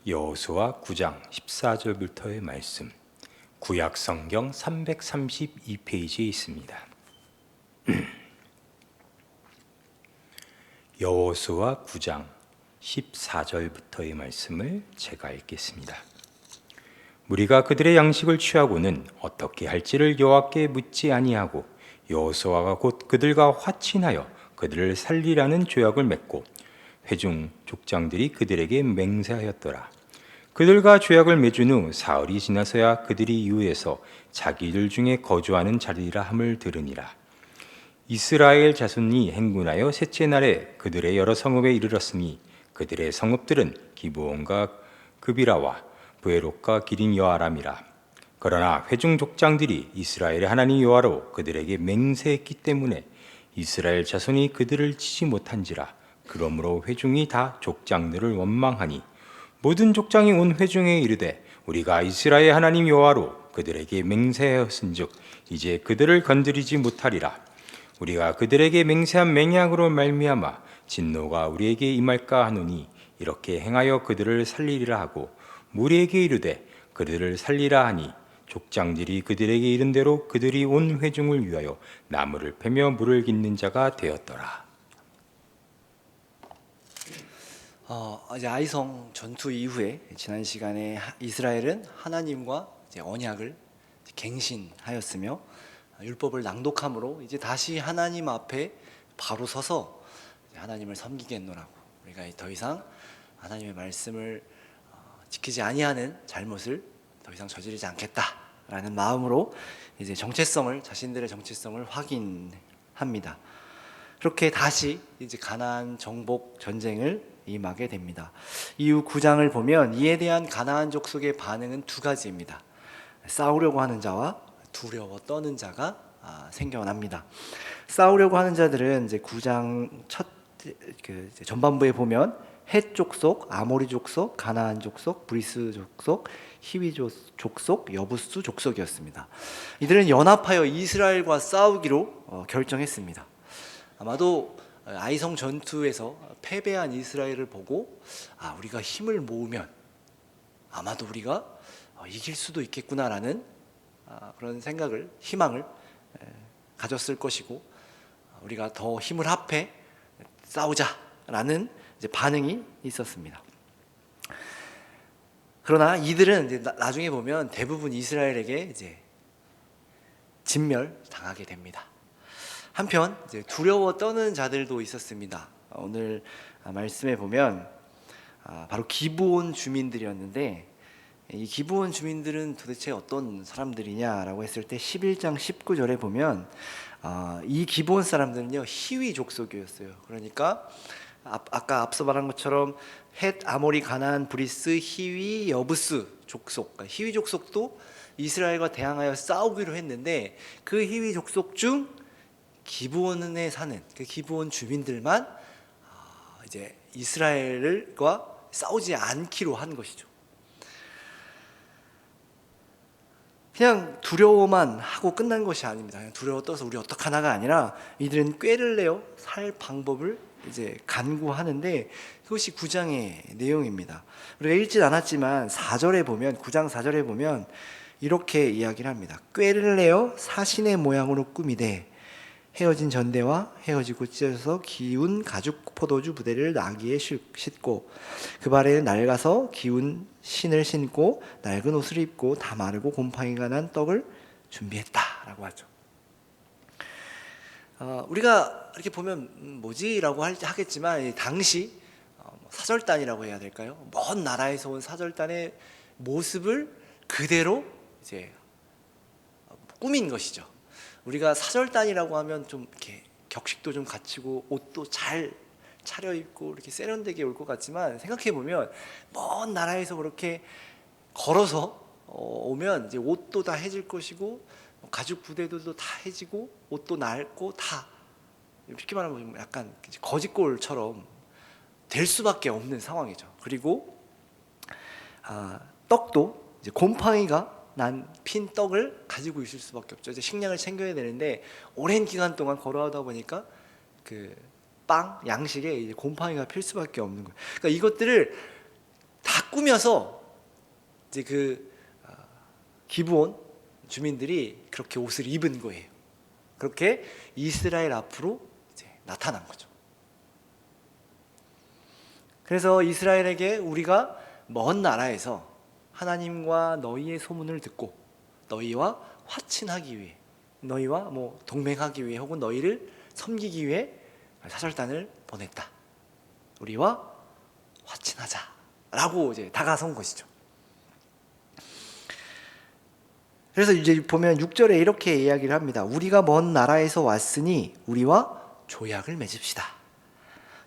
여호수아 9장 14절부터의 말씀, 구약 성경 332페이지에 있습니다. 여호수아 9장 14절부터의 말씀을 제가 읽겠습니다. 무리가 그들의 양식을 취하고는 어떻게 할지를 여호와께 묻지 아니하고 여호수아가 곧 그들과 화친하여 그들을 살리라는 조약을 맺고 회중 족장들이 그들에게 맹세하였더라. 그들과 조약을 맺은 후 사흘이 지나서야 그들이 이후에서 자기들 중에 거주하는 자리라 함을 들으니라. 이스라엘 자손이 행군하여 셋째 날에 그들의 여러 성읍에 이르렀으니 그들의 성읍들은 기브온과 그비라와 브에롯과 기린 여아람이라. 그러나 회중 족장들이 이스라엘의 하나님 여호와로 그들에게 맹세했기 때문에 이스라엘 자손이 그들을 치지 못한지라. 그러므로 회중이 다 족장들을 원망하니 모든 족장이 온 회중에 이르되 우리가 이스라엘 하나님 여호와로 그들에게 맹세하였은즉 이제 그들을 건드리지 못하리라. 우리가 그들에게 맹세한 맹약으로 말미암아 진노가 우리에게 임할까 하노니 이렇게 행하여 그들을 살리리라 하고 무리에게 이르되 그들을 살리라 하니 족장들이 그들에게 이른 대로 그들이 온 회중을 위하여 나무를 패며 물을 깃는 자가 되었더라. 이제 아이성 전투 이후에 지난 시간에 이스라엘은 하나님과 이제 언약을 갱신하였으며 율법을 낭독함으로 이제 다시 하나님 앞에 바로 서서 하나님을 섬기겠노라고, 우리가 더 이상 하나님의 말씀을 지키지 아니하는 잘못을 더 이상 저지르지 않겠다라는 마음으로 이제 자신들의 정체성을 확인합니다. 그렇게 다시 이제 가나안 정복 전쟁을 임하게 됩니다. 이후 9장을 보면 이에 대한 가나안 족속의 반응은 두 가지입니다. 싸우려고 하는 자와 두려워 떠는 자가 생겨납니다. 싸우려고 하는 자들은 이제 9장 전반부에 보면 헷 족속, 아모리 족속, 가나안 족속, 브리스 족속, 히위 족속, 여부수 족속이었습니다. 이들은 연합하여 이스라엘과 싸우기로 결정했습니다. 아마도 아이성 전투에서 패배한 이스라엘을 보고 우리가 힘을 모으면 아마도 우리가 이길 수도 있겠구나라는 그런 생각을, 희망을 가졌을 것이고, 우리가 더 힘을 합해 싸우자라는 이제 반응이 있었습니다. 그러나 이들은 이제 나중에 보면 대부분 이스라엘에게 이제 진멸당하게 됩니다. 한편 이제 두려워 떠는 자들도 있었습니다. 오늘 말씀에 보면 바로 기브온 주민들이었는데, 이 기브온 주민들은 도대체 어떤 사람들이냐라고 했을 때 11장 19절에 보면 이 기브온 사람들은요 히위 족속이었어요. 그러니까 아까 앞서 말한 것처럼 헷, 아모리, 가나안, 브리스, 히위, 여부스 족속, 그러니까 히위 족속도 이스라엘과 대항하여 싸우기로 했는데 그 히위 족속 중 기브온에 사는 그 기브온 주민들만 이제 이스라엘과 싸우지 않기로 한 것이죠. 그냥 두려워만 하고 끝난 것이 아닙니다. 그냥 두려워 떠서 우리 어떡하나가 아니라 이들은 꾀를 내어 살 방법을 이제 간구하는데 그것이 9장의 내용입니다. 우리가 읽진 않았지만 4절에 보면, 9장 4절에 보면 이렇게 이야기를 합니다. 꾀를 내어 사신의 모양으로 꾸미되 헤어진 전대와 헤어지고 찢어져서 기운 가죽 포도주 부대를 나귀에 싣고 그 발에는 낡아서 기운 신을 신고 낡은 옷을 입고 다 마르고 곰팡이가 난 떡을 준비했다라고 하죠. 우리가 이렇게 보면 뭐지라고 하겠지만 당시 사절단이라고 해야 될까요? 먼 나라에서 온 사절단의 모습을 그대로 이제 꾸민 것이죠. 우리가 사절단이라고 하면 좀 이렇게 격식도 좀 갖추고 옷도 잘 차려입고 이렇게 세련되게 올 것 같지만, 생각해 보면 먼 나라에서 그렇게 걸어서 오면 이제 옷도 다 해질 것이고 가죽 부대들도 다 해지고 옷도 낡고 다, 쉽게 말하면 약간 거지꼴처럼 될 수밖에 없는 상황이죠. 그리고 떡도 이제 곰팡이가 난 핀 떡을 가지고 있을 수밖에 없죠. 이제 식량을 챙겨야 되는데 오랜 기간 동안 걸어하다 보니까 그 양식에 이제 곰팡이가 필 수밖에 없는 거예요. 그러니까 이것들을 다 꾸며서 이제 기브온 주민들이 그렇게 옷을 입은 거예요. 그렇게 이스라엘 앞으로 이제 나타난 거죠. 그래서 이스라엘에게 우리가 먼 나라에서 하나님과 너희의 소문을 듣고 너희와 화친하기 위해, 너희와 동맹하기 위해 혹은 너희를 섬기기 위해 사절단을 보냈다. 우리와 화친하자라고 이제 다가선 것이죠. 그래서 이제 보면 6절에 이렇게 이야기를 합니다. 우리가 먼 나라에서 왔으니 우리와 조약을 맺읍시다.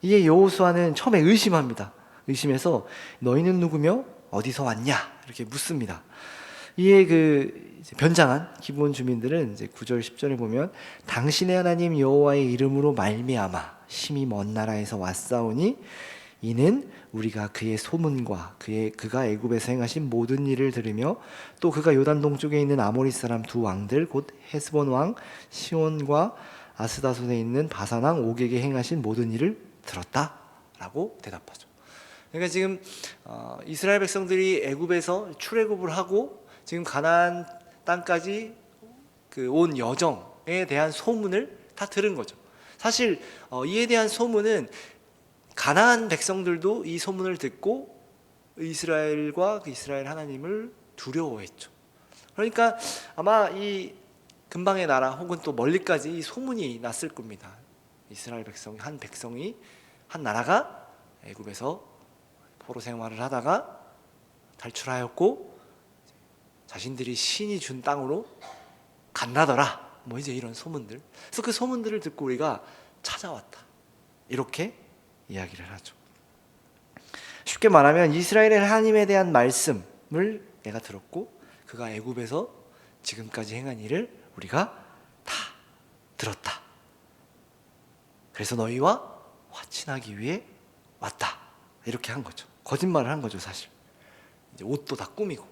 이에 여호수아는 처음에 의심합니다. 의심해서 너희는 누구며 어디서 왔냐 이렇게 묻습니다. 이에 이제 변장한 기브온 주민들은 이제 9절 10절에 보면 당신의 하나님 여호와의 이름으로 말미암아 심히 먼 나라에서 왔사오니 이는 우리가 그의 소문과 그가 애굽에서 행하신 모든 일을 들으며 또 그가 요단 동쪽에 있는 아모리 사람 두 왕들 곧 헤스본 왕 시온과 아스다손에 있는 바산 왕 옥에게 행하신 모든 일을 들었다라고 대답하죠. 그러니까 지금 이스라엘 백성들이 애굽에서 출애굽을 하고 지금 가나안 땅까지 온 여정에 대한 소문을 다 들은 거죠. 사실 이에 대한 소문은 가나안 백성들도 이 소문을 듣고 이스라엘과 이스라엘 하나님을 두려워했죠. 그러니까 아마 이 근방의 나라 혹은 또 멀리까지 이 소문이 났을 겁니다. 이스라엘 백성이 한 나라가 애굽에서 포로 생활을 하다가 탈출하였고 자신들이 신이 준 땅으로 간다더라. 이제 이런 소문들. 그래서 그 소문들을 듣고 우리가 찾아왔다. 이렇게 이야기를 하죠. 쉽게 말하면 이스라엘의 하나님에 대한 말씀을 내가 들었고 그가 애굽에서 지금까지 행한 일을 우리가 다 들었다. 그래서 너희와 화친하기 위해 왔다. 이렇게 한 거죠. 거짓말을 한 거죠, 사실. 이제 옷도 다 꾸미고.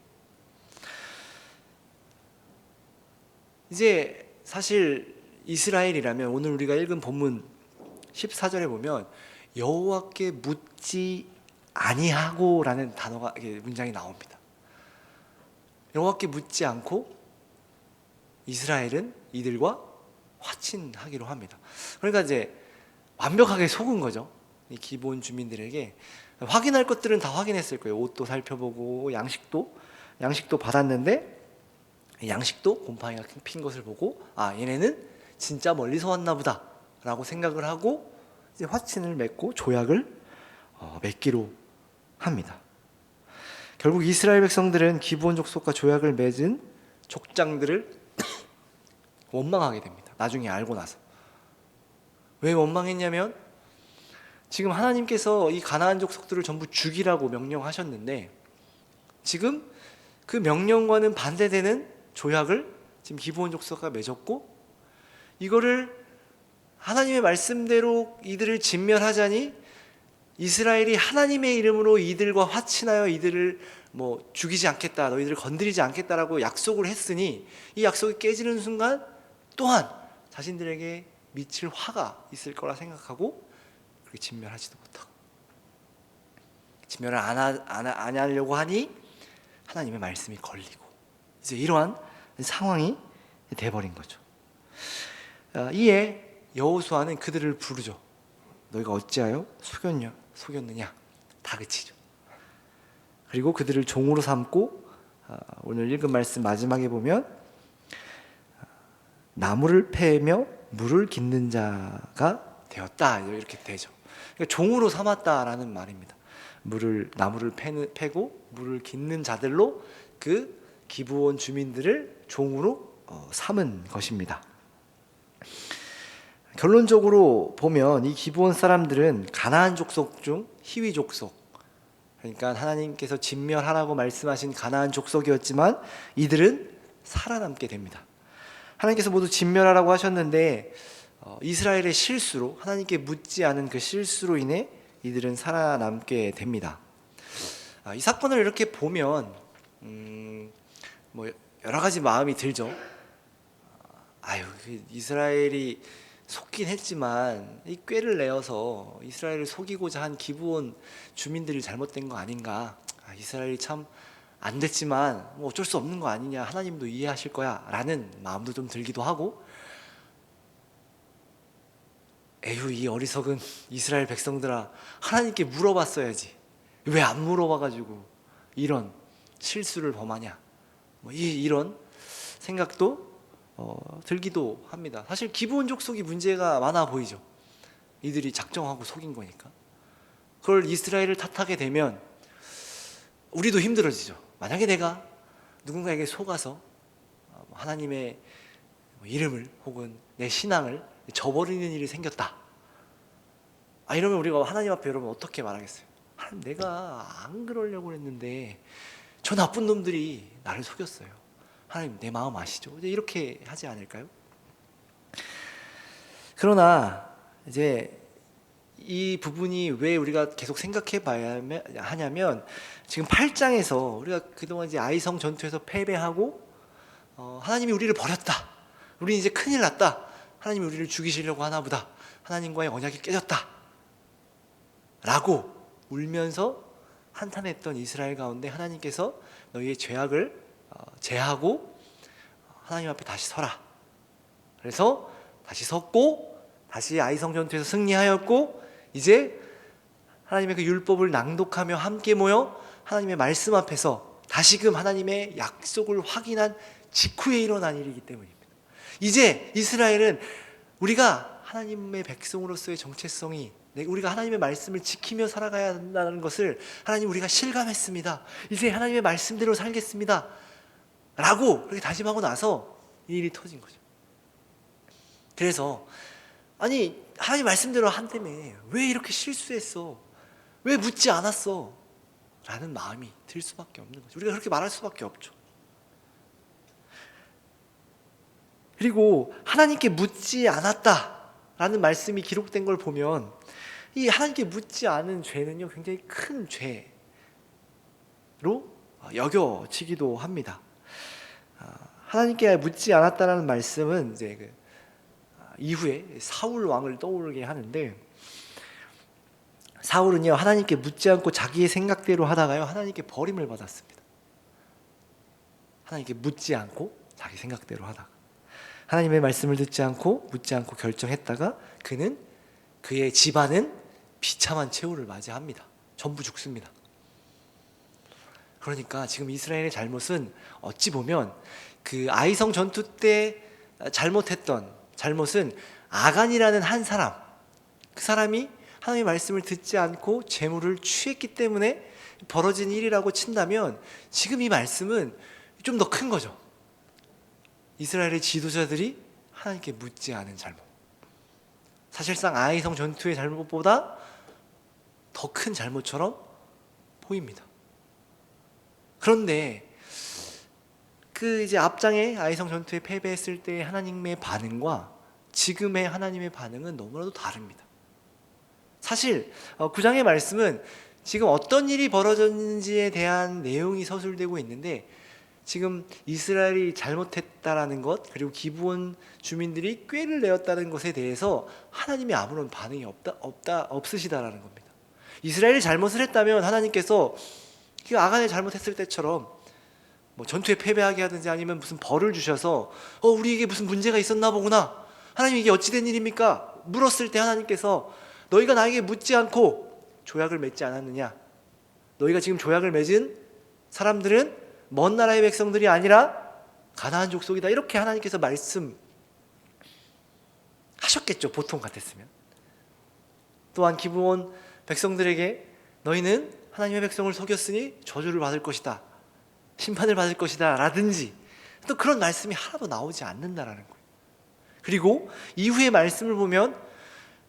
이제 사실 이스라엘이라면 오늘 우리가 읽은 본문 14절에 보면 여호와께 묻지 아니하고라는 단어가 문장이 나옵니다. 여호와께 묻지 않고 이스라엘은 이들과 화친하기로 합니다. 그러니까 이제 완벽하게 속은 거죠. 이 기본 주민들에게 확인할 것들은 다 확인했을 거예요. 옷도 살펴보고 양식도 받았는데 양식도 곰팡이가 핀 것을 보고 얘네는 진짜 멀리서 왔나 보다 라고 생각을 하고 이제 화친을 맺고 조약을 맺기로 합니다. 결국 이스라엘 백성들은 기브온 족속과 조약을 맺은 족장들을 원망하게 됩니다. 나중에 알고 나서. 왜 원망했냐면 지금 하나님께서 이 가나안 족속들을 전부 죽이라고 명령하셨는데 지금 그 명령과는 반대되는 조약을 지금 기브온 족속과 맺었고 이거를 하나님의 말씀대로 이들을 진멸하자니 이스라엘이 하나님의 이름으로 이들과 화친하여 이들을 죽이지 않겠다, 너희들을 건드리지 않겠다라고 약속을 했으니 이 약속이 깨지는 순간 또한 자신들에게 미칠 화가 있을 거라 생각하고 그렇게 진멸하지도 못하고 진멸을 안 하려고 하니 하나님의 말씀이 걸리고 이제 이러한 상황이 돼버린 거죠. 이에 여호수아는 그들을 부르죠. 너희가 어찌하여 속였느냐 다그치죠. 그리고 그들을 종으로 삼고 오늘 읽은 말씀 마지막에 보면 나무를 패며 물을 깃는 자가 되었다 이렇게 되죠. 그러니까 종으로 삼았다라는 말입니다. 나무를 패고 물을 깃는 자들로 그 기브온 주민들을 종으로 삼은 것입니다. 결론적으로 보면 이 기브온 사람들은 가나안 족속 중 히위 족속, 그러니까 하나님께서 진멸하라고 말씀하신 가나안 족속이었지만 이들은 살아남게 됩니다. 하나님께서 모두 진멸하라고 하셨는데 이스라엘의 실수로 하나님께 묻지 않은 그 실수로 인해 이들은 살아남게 됩니다. 이 사건을 이렇게 보면 여러 가지 마음이 들죠. 이스라엘이 속긴 했지만 이 꾀를 내어서 이스라엘을 속이고자 한 기브온 주민들이 잘못된 거 아닌가? 이스라엘이 참 안 됐지만 뭐 어쩔 수 없는 거 아니냐, 하나님도 이해하실 거야 라는 마음도 좀 들기도 하고, 에휴 이 어리석은 이스라엘 백성들아, 하나님께 물어봤어야지 왜 안 물어봐가지고 이런 실수를 범하냐, 뭐 이런 생각도 들기도 합니다. 사실 기브온 족속이 문제가 많아 보이죠. 이들이 작정하고 속인 거니까. 그걸 이스라엘을 탓하게 되면 우리도 힘들어지죠. 만약에 내가 누군가에게 속아서 하나님의 이름을 혹은 내 신앙을 저버리는 일이 생겼다, 이러면 우리가 하나님 앞에 여러분 어떻게 말하겠어요? 하나님, 내가 안 그러려고 했는데 저 나쁜 놈들이 나를 속였어요. 하나님 내 마음 아시죠? 이제 이렇게 하지 않을까요? 그러나 이제 이 부분이 왜 우리가 계속 생각해 봐야 하냐면, 지금 8장에서 우리가 그동안 이제 아이성 전투에서 패배하고 하나님이 우리를 버렸다, 우리 이제 큰일 났다, 하나님이 우리를 죽이시려고 하나 보다, 하나님과의 언약이 깨졌다 라고 울면서 한탄했던 이스라엘 가운데 하나님께서 너희의 죄악을 제하고 하나님 앞에 다시 서라. 그래서 다시 섰고 다시 아이성 전투에서 승리하였고, 이제 하나님의 그 율법을 낭독하며 함께 모여 하나님의 말씀 앞에서 다시금 하나님의 약속을 확인한 직후에 일어난 일이기 때문입니다. 이제 이스라엘은 우리가 하나님의 백성으로서의 정체성이, 우리가 하나님의 말씀을 지키며 살아가야 한다는 것을 하나님 우리가 실감했습니다. 이제 하나님의 말씀대로 살겠습니다 라고 그렇게 다짐하고 나서 이 일이 터진 거죠. 그래서 아니 하나님 말씀대로 한다며 왜 이렇게 실수했어, 왜 묻지 않았어 라는 마음이 들 수밖에 없는 거죠. 우리가 그렇게 말할 수밖에 없죠. 그리고 하나님께 묻지 않았다라는 말씀이 기록된 걸 보면, 이 하나님께 묻지 않은 죄는요 굉장히 큰 죄로 여겨지기도 합니다. 하나님께 묻지 않았다라는 말씀은 이제 이후에 사울 왕을 떠오르게 하는데, 사울은요 하나님께 묻지 않고 자기의 생각대로 하다가요 하나님께 버림을 받았습니다. 하나님께 묻지 않고 자기 생각대로 하다가, 하나님의 말씀을 듣지 않고 묻지 않고 결정했다가 그의 집안은 비참한 최후를 맞이합니다. 전부 죽습니다. 그러니까 지금 이스라엘의 잘못은 어찌 보면 그 아이성 전투 때 잘못했던 잘못은 아간이라는 한 사람, 그 사람이 하나님의 말씀을 듣지 않고 재물을 취했기 때문에 벌어진 일이라고 친다면, 지금 이 말씀은 좀 더 큰 거죠. 이스라엘의 지도자들이 하나님께 묻지 않은 잘못, 사실상 아이성 전투의 잘못보다 더 큰 잘못처럼 보입니다. 그런데 그 이제 앞장에 아이성 전투에 패배했을 때 하나님의 반응과 지금의 하나님의 반응은 너무나도 다릅니다. 사실 9장의 말씀은 지금 어떤 일이 벌어졌는지에 대한 내용이 서술되고 있는데, 지금 이스라엘이 잘못했다라는 것, 그리고 기브온 주민들이 꾀를 내었다는 것에 대해서 하나님이 아무런 반응이 없으시다라는 겁니다. 이스라엘이 잘못을 했다면 하나님께서 아간이 잘못했을 때처럼 뭐 전투에 패배하게 하든지 아니면 무슨 벌을 주셔서 우리에게 무슨 문제가 있었나 보구나, 하나님 이게 어찌 된 일입니까? 물었을 때 하나님께서 너희가 나에게 묻지 않고 조약을 맺지 않았느냐, 너희가 지금 조약을 맺은 사람들은 먼 나라의 백성들이 아니라 가나안 족속이다, 이렇게 하나님께서 말씀하셨겠죠, 보통 같았으면. 또한 기브온 백성들에게 너희는 하나님의 백성을 속였으니 저주를 받을 것이다, 심판을 받을 것이다 라든지 또 그런 말씀이 하나도 나오지 않는다라는 거예요. 그리고 이후의 말씀을 보면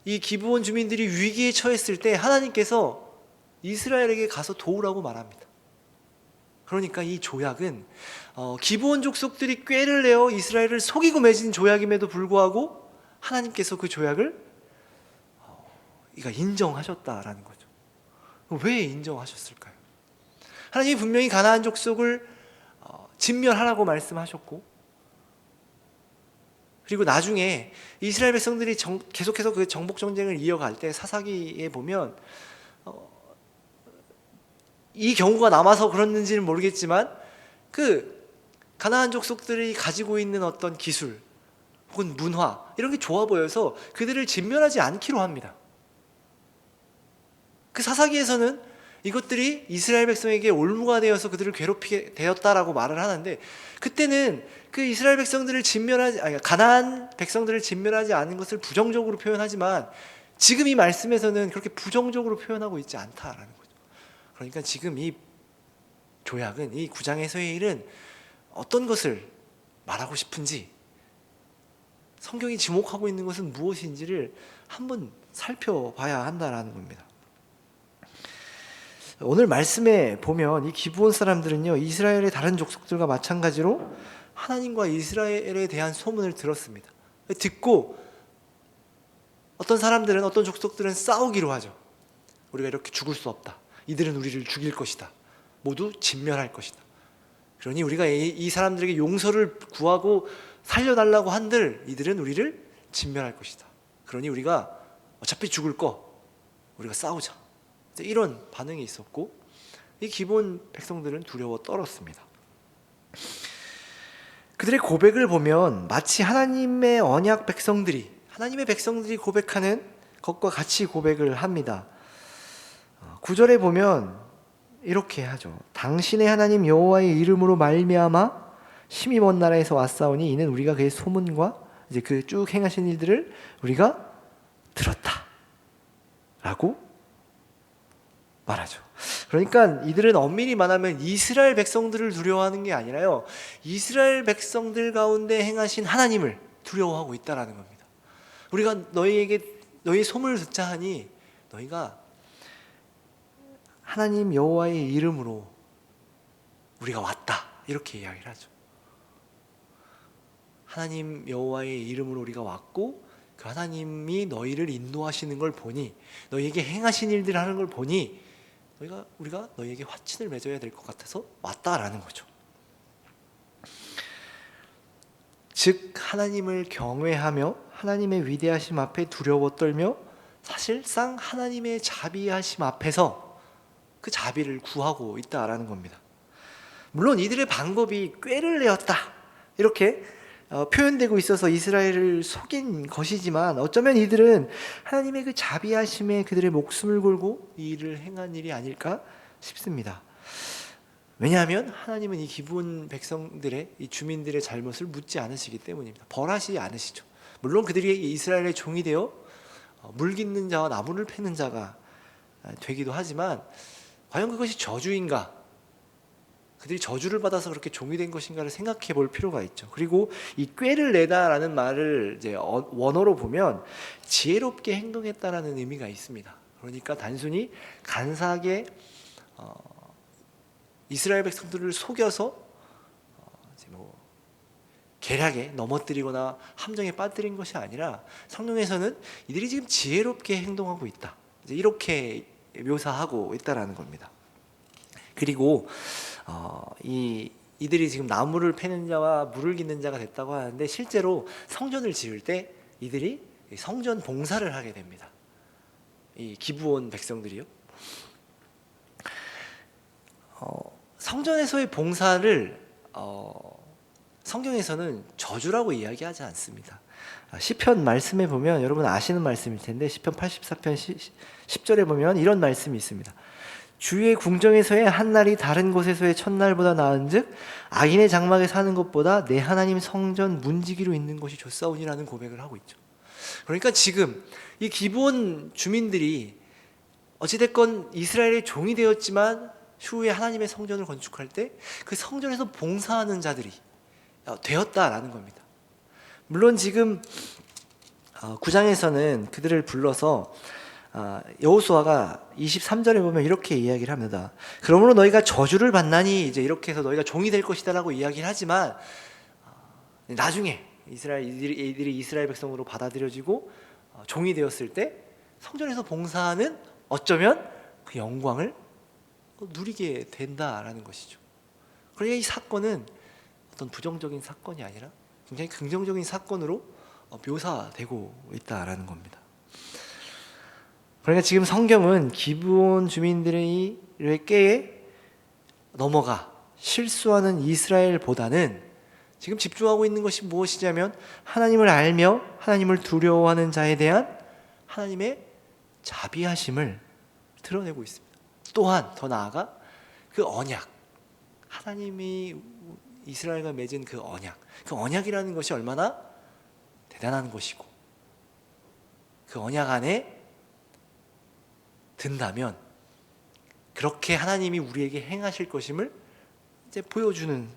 이 기브온 주민들이 위기에 처했을 때 하나님께서 이스라엘에게 가서 도우라고 말합니다. 그러니까 이 조약은 기브온 족속들이 꾀를 내어 이스라엘을 속이고 맺은 조약임에도 불구하고 하나님께서 그 조약을 인정하셨다라는 거죠. 왜 인정하셨을까요? 하나님이 분명히 가나안 족속을 진멸하라고 말씀하셨고, 그리고 나중에 이스라엘 백성들이 계속해서 그 정복 전쟁을 이어갈 때 사사기에 보면 이 경우가 남아서 그랬는지는 모르겠지만 그 가나안 족속들이 가지고 있는 어떤 기술 혹은 문화 이런 게 좋아 보여서 그들을 진멸하지 않기로 합니다. 그 사사기에서는 이것들이 이스라엘 백성에게 올무가 되어서 그들을 괴롭히게 되었다라고 말을 하는데, 그때는 그 이스라엘 백성들을 가나안 백성들을 진멸하지 않은 것을 부정적으로 표현하지만 지금 이 말씀에서는 그렇게 부정적으로 표현하고 있지 않다라는 거죠. 그러니까 지금 이 조약은, 이 9장에서의 일은 어떤 것을 말하고 싶은지, 성경이 지목하고 있는 것은 무엇인지를 한번 살펴봐야 한다라는 겁니다. 오늘 말씀에 보면 이 기브온 사람들은요, 이스라엘의 다른 족속들과 마찬가지로 하나님과 이스라엘에 대한 소문을 들었습니다. 듣고 어떤 사람들은, 어떤 족속들은 싸우기로 하죠. 우리가 이렇게 죽을 수 없다. 이들은 우리를 죽일 것이다. 모두 진멸할 것이다. 그러니 우리가 이 사람들에게 용서를 구하고 살려달라고 한들 이들은 우리를 진멸할 것이다. 그러니 우리가 어차피 죽을 거 우리가 싸우자. 이런 반응이 있었고, 이 기브온 백성들은 두려워 떨었습니다. 그들의 고백을 보면 마치 하나님의 언약 백성들이, 하나님의 백성들이 고백하는 것과 같이 고백을 합니다. 9절에 보면 이렇게 하죠. 당신의 하나님 여호와의 이름으로 말미암아 심히 먼 나라에서 왔사오니 이는 우리가 그의 소문과 이제 그 쭉 행하신 일들을 우리가 들었다 라고 말하죠. 그러니까 이들은 엄밀히 말하면 이스라엘 백성들을 두려워하는 게 아니라요, 이스라엘 백성들 가운데 행하신 하나님을 두려워하고 있다라는 겁니다. 우리가 너희에게 너희 소문을 듣자 하니 너희가 하나님 여호와의 이름으로 우리가 왔다 이렇게 이야기를 하죠. 하나님 여호와의 이름으로 우리가 왔고 그 하나님이 너희를 인도하시는 걸 보니, 너희에게 행하신 일들을 하는 걸 보니 우리가 너희에게 화친을 맺어야 될 것 같아서 왔다라는 거죠. 즉 하나님을 경외하며 하나님의 위대하심 앞에 두려워 떨며 사실상 하나님의 자비하심 앞에서 그 자비를 구하고 있다라는 겁니다. 물론 이들의 방법이 꾀를 내었다 이렇게 표현되고 있어서 이스라엘을 속인 것이지만, 어쩌면 이들은 하나님의 그 자비하심에 그들의 목숨을 걸고 이 일을 행한 일이 아닐까 싶습니다. 왜냐하면 하나님은 이 기브온 백성들의, 이 주민들의 잘못을 묻지 않으시기 때문입니다. 벌하시지 않으시죠. 물론 그들이 이스라엘의 종이 되어 물 깃는 자와 나무를 패는 자가 되기도 하지만 과연 그것이 저주인가? 그들이 저주를 받아서 그렇게 종이 된 것인가를 생각해 볼 필요가 있죠. 그리고 이 꾀를 내다라는 말을 이제 원어로 보면 지혜롭게 행동했다라는 의미가 있습니다. 그러니까 단순히 간사하게 이스라엘 백성들을 속여서 계략에 넘어뜨리거나 함정에 빠뜨린 것이 아니라 성경에서는 이들이 지금 지혜롭게 행동하고 있다, 이제 이렇게 묘사하고 있다라는 겁니다. 그리고 이들이 지금 나무를 패는 자와 물을 깃는 자가 됐다고 하는데, 실제로 성전을 지을 때 이들이 성전 봉사를 하게 됩니다. 이 기브온 백성들이요. 성전에서의 봉사를 성경에서는 저주라고 이야기하지 않습니다. 시편 말씀에 보면 여러분 아시는 말씀일 텐데, 시편 84편 10절에 보면 이런 말씀이 있습니다. 주의 궁정에서의 한날이 다른 곳에서의 첫날보다 나은즉 악인의 장막에 사는 것보다 내 하나님 성전 문지기로 있는 것이 좋사오니라는 고백을 하고 있죠. 그러니까 지금 이 기브온 주민들이 어찌됐건 이스라엘의 종이 되었지만 추후에 하나님의 성전을 건축할 때 그 성전에서 봉사하는 자들이 되었다라는 겁니다. 물론 지금 9장에서는 그들을 불러서 여호수아가 23절에 보면 이렇게 이야기를 합니다. 그러므로 너희가 저주를 받나니, 이제 이렇게 해서 너희가 종이 될 것이다라고 이야기를 하지만 나중에 이들이 이스라엘 백성으로 받아들여지고 종이 되었을 때 성전에서 봉사하는, 어쩌면 그 영광을 누리게 된다라는 것이죠. 그러니까 이 사건은 어떤 부정적인 사건이 아니라 굉장히 긍정적인 사건으로 묘사되고 있다라는 겁니다. 그러니까 지금 성경은 기브온 주민들의 꾀에 넘어가 실수하는 이스라엘보다는 지금 집중하고 있는 것이 무엇이냐면 하나님을 알며 하나님을 두려워하는 자에 대한 하나님의 자비하심을 드러내고 있습니다. 또한 더 나아가 그 언약, 하나님이 이스라엘과 맺은 그 언약이라는 것이 얼마나 대단한 것이고 그 언약 안에 든다면 그렇게 하나님이 우리에게 행하실 것임을 이제 보여주는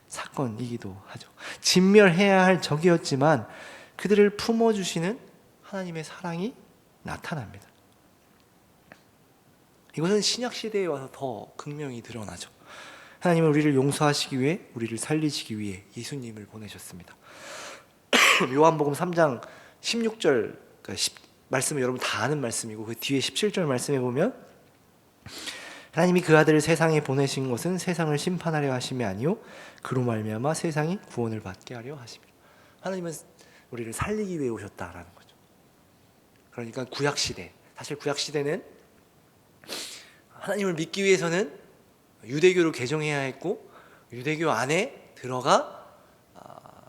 사건이기도 하죠. 진멸해야 할 적이었지만 그들을 품어주시는 하나님의 사랑이 나타납니다. 이것은 신약 시대에 와서 더 극명히 드러나죠. 하나님은 우리를 용서하시기 위해, 우리를 살리시기 위해 예수님을 보내셨습니다. 요한복음 3장 16절 말씀은 여러분 다 아는 말씀이고 그 뒤에 17절 말씀에 보면 하나님이 그 아들을 세상에 보내신 것은 세상을 심판하려 하심이 아니요 그로 말미암아 세상이 구원을 받게 하려 하심이라. 하나님은 우리를 살리기 위해 오셨다라는 거죠. 그러니까 구약 시대, 사실 구약 시대는 하나님을 믿기 위해서는 유대교를 개종해야 했고 유대교 안에 들어가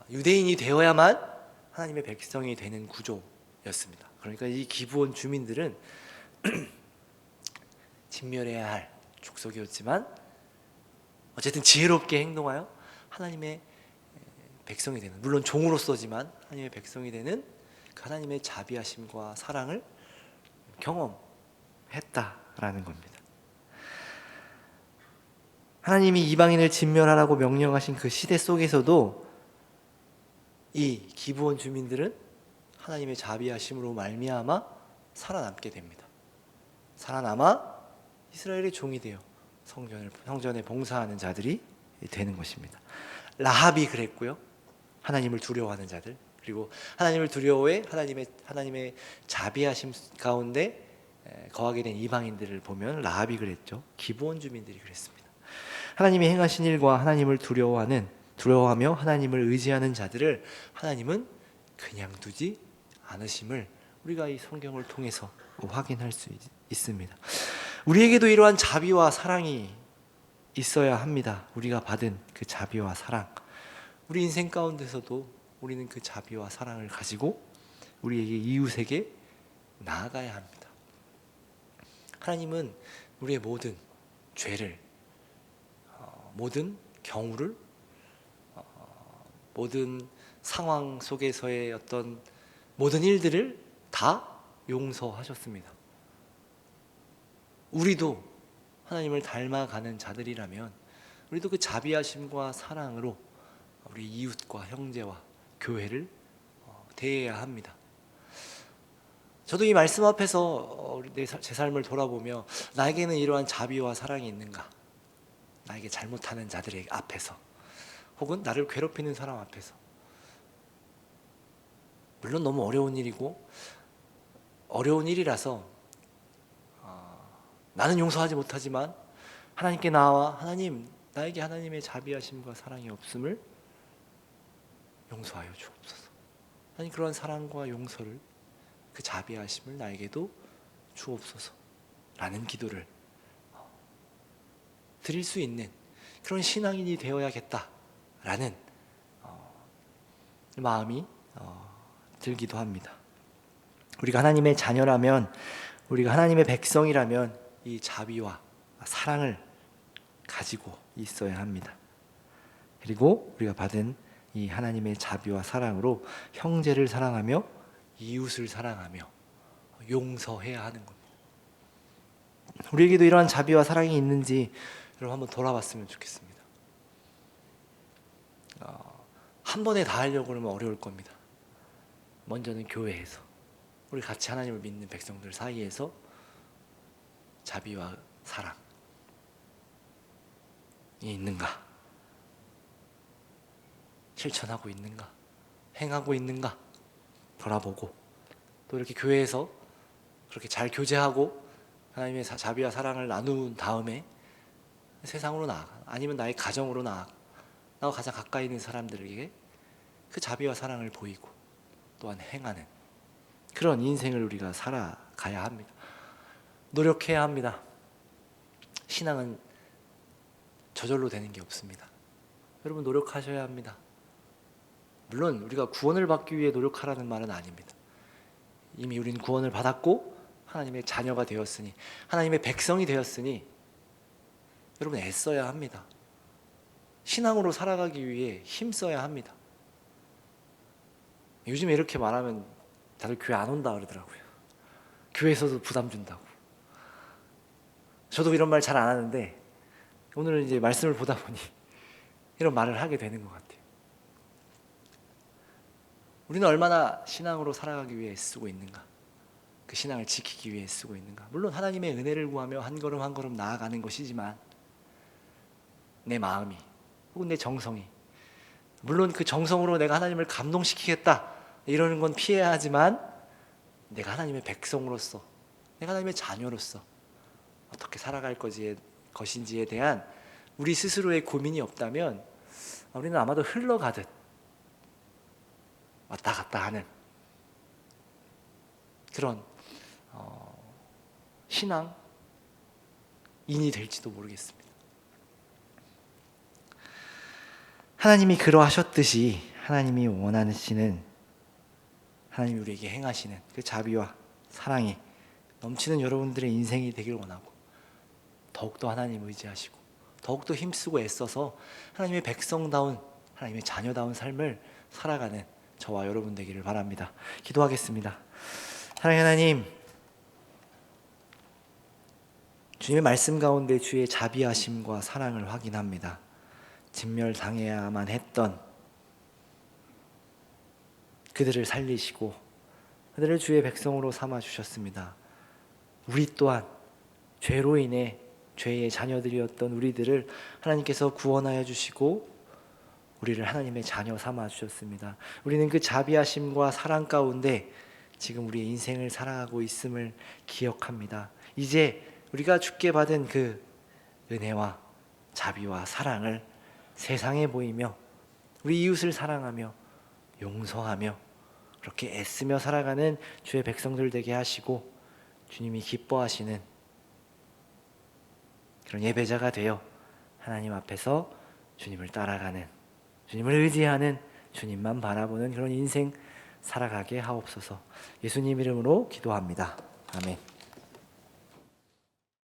유대인이 되어야만 하나님의 백성이 되는 구조였습니다. 그러니까 이 기브온 주민들은 진멸해야 할 족속이었지만 어쨌든 지혜롭게 행동하여 하나님의 백성이 되는, 물론 종으로서지만 하나님의 백성이 되는 그 하나님의 자비하심과 사랑을 경험했다라는 겁니다. 하나님이 이방인을 진멸하라고 명령하신 그 시대 속에서도 이 기브온 주민들은 하나님의 자비하심으로 말미암아 살아남게 됩니다. 살아남아 이스라엘의 종이 되어 성전에 봉사하는 자들이 되는 것입니다. 라합이 그랬고요. 하나님을 두려워하는 자들, 그리고 하나님을 두려워해 하나님의 자비하심 가운데 거하게 된 이방인들을 보면 라합이 그랬죠. 기브온 주민들이 그랬습니다. 하나님이 행하신 일과 하나님을 두려워하며 하나님을 의지하는 자들을 하나님은 그냥 두지 않으심을 우리가 이 성경을 통해서 확인할 수 있습니다. 우리에게도 이러한 자비와 사랑이 있어야 합니다. 우리가 받은 그 자비와 사랑, 우리 인생 가운데서도 우리는 그 자비와 사랑을 가지고 우리에게 이웃에게 나아가야 합니다. 하나님은 우리의 모든 죄를, 모든 경우를, 모든 상황 속에서의 어떤 모든 일들을 다 용서하셨습니다. 우리도 하나님을 닮아가는 자들이라면 우리도 그 자비하심과 사랑으로 우리 이웃과 형제와 교회를 대해야 합니다. 저도 이 말씀 앞에서 제 삶을 돌아보며 나에게는 이러한 자비와 사랑이 있는가? 나에게 잘못하는 자들의 앞에서, 혹은 나를 괴롭히는 사람 앞에서. 물론 너무 어려운 일이고 어려운 일이라서 나는 용서하지 못하지만 하나님께 나와 하나님, 나에게 하나님의 자비하심과 사랑이 없음을 용서하여 주옵소서. 하나님, 그런 사랑과 용서를, 그 자비하심을 나에게도 주옵소서 라는 기도를 드릴 수 있는 그런 신앙인이 되어야겠다라는 마음이 들기도 합니다. 우리가 하나님의 자녀라면, 우리가 하나님의 백성이라면 이 자비와 사랑을 가지고 있어야 합니다. 그리고 우리가 받은 이 하나님의 자비와 사랑으로 형제를 사랑하며 이웃을 사랑하며 용서해야 하는 겁니다. 우리에게도 이러한 자비와 사랑이 있는지 여러분 한번 돌아봤으면 좋겠습니다. 한 번에 다 하려고 그러면 어려울 겁니다. 먼저는 교회에서, 우리 같이 하나님을 믿는 백성들 사이에서 자비와 사랑이 있는가? 실천하고 있는가? 행하고 있는가? 돌아보고, 또 이렇게 교회에서 그렇게 잘 교제하고 하나님의 자비와 사랑을 나눈 다음에 세상으로 나아가, 아니면 나의 가정으로 나아가, 나와 가장 가까이 있는 사람들에게 그 자비와 사랑을 보이고 또한 행하는 그런 인생을 우리가 살아가야 합니다. 노력해야 합니다. 신앙은 저절로 되는 게 없습니다. 여러분 노력하셔야 합니다. 물론 우리가 구원을 받기 위해 노력하라는 말은 아닙니다. 이미 우리는 구원을 받았고 하나님의 자녀가 되었으니, 하나님의 백성이 되었으니 여러분 애써야 합니다. 신앙으로 살아가기 위해 힘써야 합니다. 요즘에 이렇게 말하면 다들 교회 안 온다 그러더라고요. 교회에서도 부담 준다고. 저도 이런 말 잘 안 하는데 오늘 이제 말씀을 보다 보니 이런 말을 하게 되는 것 같아요. 우리는 얼마나 신앙으로 살아가기 위해 애쓰고 있는가, 그 신앙을 지키기 위해 애쓰고 있는가. 물론 하나님의 은혜를 구하며 한 걸음 한 걸음 나아가는 것이지만 내 마음이 혹은 내 정성이, 물론 그 정성으로 내가 하나님을 감동시키겠다 이러는 건 피해야 하지만 내가 하나님의 백성으로서, 내가 하나님의 자녀로서 어떻게 살아갈 것인지에 대한 우리 스스로의 고민이 없다면 우리는 아마도 흘러가듯 왔다 갔다 하는 그런 신앙인이 될지도 모르겠습니다. 하나님이 그러하셨듯이 하나님이 원하시는, 하나님이 우리에게 행하시는 그 자비와 사랑이 넘치는 여러분들의 인생이 되길 원하고, 더욱더 하나님 의지하시고 더욱더 힘쓰고 애써서 하나님의 백성다운, 하나님의 자녀다운 삶을 살아가는 저와 여러분 되기를 바랍니다. 기도하겠습니다. 사랑하는 하나님, 주님의 말씀 가운데 주의 자비하심과 사랑을 확인합니다. 진멸당해야만 했던 그들을 살리시고 그들을 주의 백성으로 삼아 주셨습니다. 우리 또한 죄로 인해 죄의 자녀들이었던 우리들을 하나님께서 구원하여 주시고 우리를 하나님의 자녀 삼아 주셨습니다. 우리는 그 자비하심과 사랑 가운데 지금 우리의 인생을 살아가고 있음을 기억합니다. 이제 우리가 주께 받은 그 은혜와 자비와 사랑을 세상에 보이며 우리 이웃을 사랑하며 용서하며 그렇게 애쓰며 살아가는 주의 백성들 되게 하시고 주님이 기뻐하시는 그런 예배자가 되어 하나님 앞에서 주님을 따라가는, 주님을 의지하는, 주님만 바라보는 그런 인생 살아가게 하옵소서. 예수님 이름으로 기도합니다. 아멘.